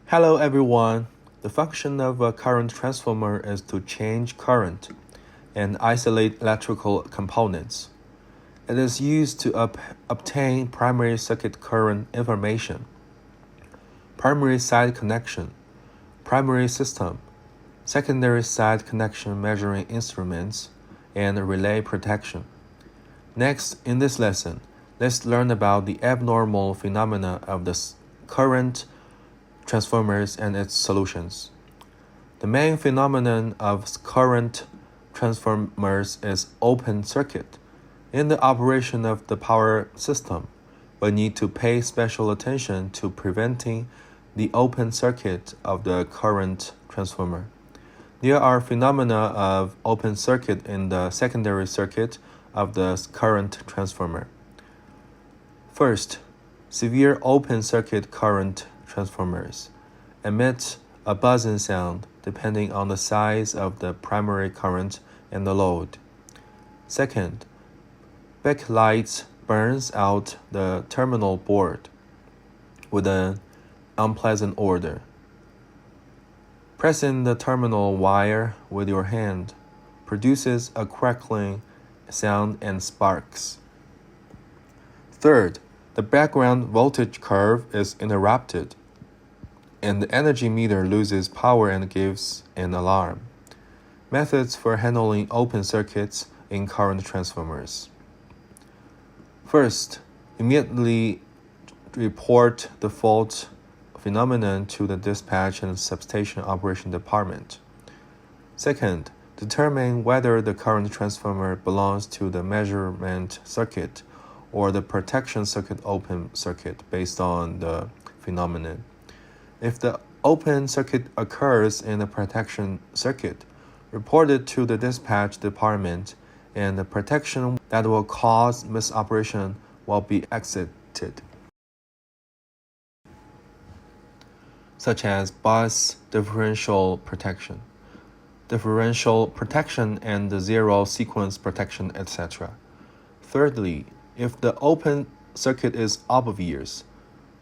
Hello everyone. The function of a current transformer is to change current and isolate electrical components. It is used to obtain primary circuit current information, primary side connection, primary system, secondary side connection measuring instruments, and relay protection. Next, in this lesson, let's learn about the abnormal phenomena of the current transformers and its solutions. The main phenomenon of current transformers is open circuit. In the operation of the power system, we need to pay special attention to preventing the open circuit of the current transformer. There are phenomena of open circuit in the secondary circuit of the current transformer. First, severe open circuit current transformers emit a buzzing sound depending on the size of the primary current and the load. Second, backlight burns out the terminal board with an unpleasant odor. Pressing the terminal wire with your hand produces a crackling sound and sparks. Third, the background voltage curve is interrupted, and the energy meter loses power and gives an alarm. Methods for handling open circuits in current transformers. First, immediately report the fault phenomenon to the dispatch and substation operation department. Second, determine whether the current transformer belongs to the measurement circuit or the protection circuit open circuit based on the phenomenon. If the open circuit occurs in the protection circuit, report it to the dispatch department and the protection that will cause misoperation will be exited, such as bus differential protection and the zero sequence protection, etc. Thirdly, if the open circuit is obvious,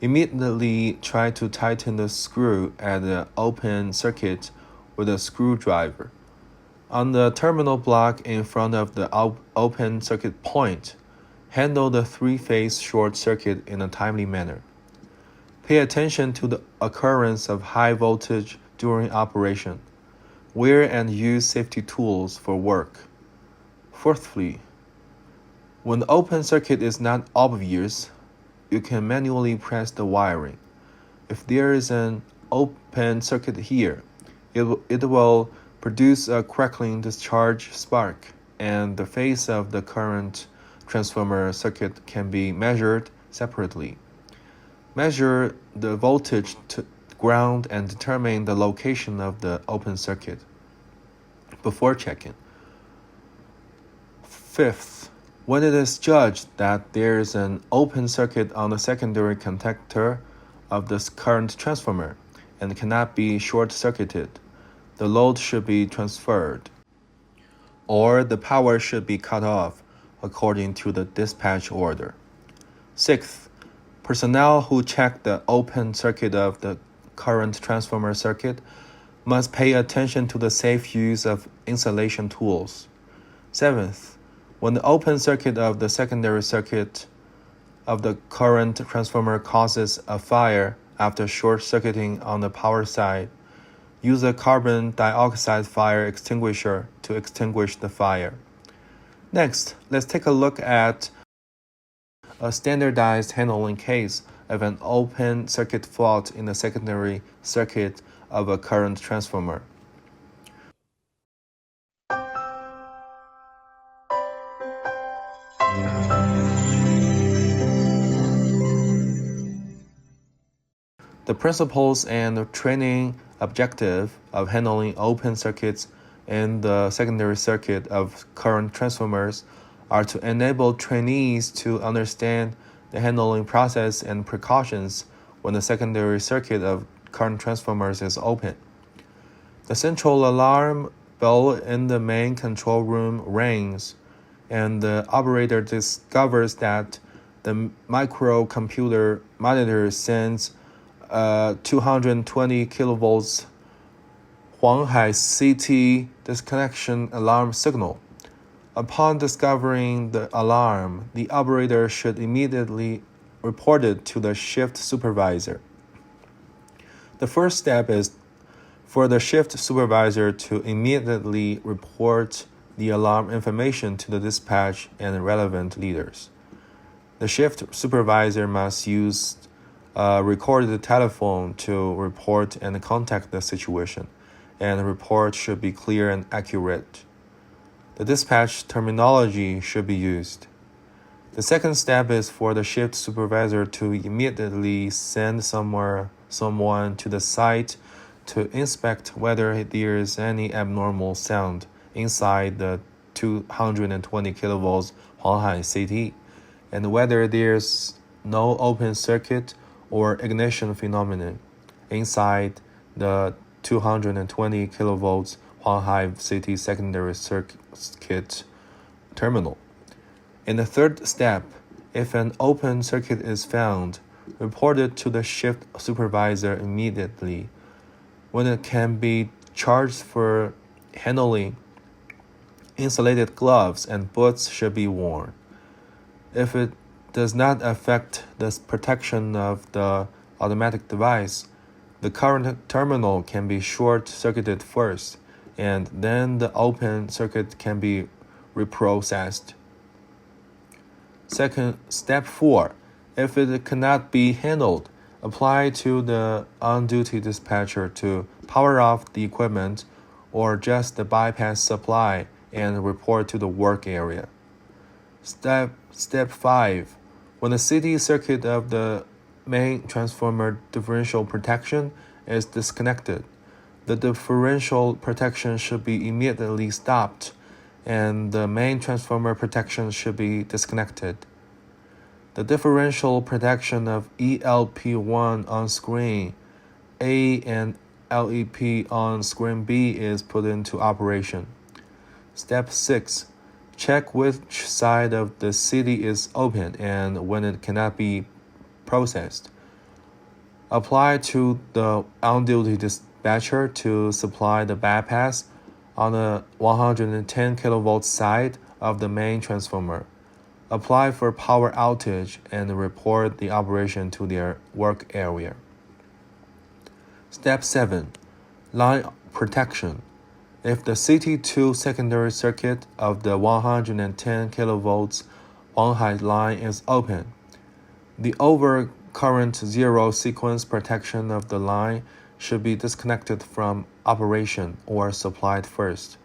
immediately try to tighten the screw at the open circuit with a screwdriver. On the terminal block in front of the open circuit point, handle the three-phase short circuit in a timely manner. Pay attention to the occurrence of high voltage during operation. Wear and use safety tools for work. Fourthly, when the open circuit is not obvious, you can manually press the wiring. If there is an open circuit here, it will produce a crackling discharge spark, and the phase of the current transformer circuit can be measured separately. Measure the voltage to ground and determine the location of the open circuit before checking. Fifth, when it is judged that there is an open circuit on the secondary contactor of the current transformer and cannot be short-circuited, the load should be transferred, or the power should be cut off according to the dispatch order. Sixth, personnel who check the open circuit of the current transformer circuit must pay attention to the safe use of installation tools. Seventh, when the open circuit of the secondary circuit of the current transformer causes a fire after short-circuiting on the power side, use a carbon dioxide fire extinguisher to extinguish the fire. Next, let's take a look at a standardized handling case of an open circuit fault in the secondary circuit of a current transformer. The principles and training objective of handling open circuits in the secondary circuit of current transformers are to enable trainees to understand the handling process and precautions when the secondary circuit of current transformers is open. The central alarm bell in the main control room rings, and the operator discovers that the microcomputer monitor sends 220 kilovolts Huanghai CT disconnection alarm signal. Upon discovering the alarm, the operator should immediately report it to the shift supervisor. The first step is for the shift supervisor to immediately report the alarm information to the dispatch and relevant leaders. The shift supervisor must use a recorded telephone to report and contact the situation, and the report should be clear and accurate. The dispatch terminology should be used. The second step is for the shift supervisor to immediately send someone to the site to inspect whether there is any abnormal sound inside the 220 kilovolts Huanghai CT, and whether there's no open circuit or ignition phenomenon inside the 220 kilovolts Huanghai CT secondary circuit terminal. In the third step, if an open circuit is found, report it to the shift supervisor immediately. When it can be charged for handling, insulated gloves and boots should be worn. If it does not affect the protection of the automatic device, the current terminal can be short-circuited first, and then the open circuit can be reprocessed. Step 4. If it cannot be handled, apply to the on-duty dispatcher to power off the equipment or adjust the bypass supply and report to the work area. Step 5. When the CT circuit of the main transformer differential protection is disconnected, the differential protection should be immediately stopped and the main transformer protection should be disconnected. The differential protection of ELP1 on screen A and LEP on screen B is put into operation. Step 6. Check which side of the CT is open and when it cannot be processed. Apply to the on-duty dispatcher to supply the bypass on the 110 kilovolt side of the main transformer. Apply for power outage and report the operation to their work area. Step 7. Line protection. If the CT2 secondary circuit of the 110 kilovolts Huanghai line is open, the overcurrent zero sequence protection of the line should be disconnected from operation or supplied first,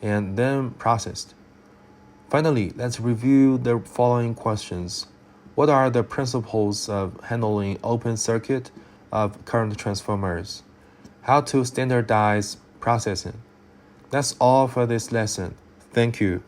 and then processed. Finally, let's review the following questions. What are the principles of handling open circuit of current transformers? How to standardize processing? That's all for this lesson. Thank you.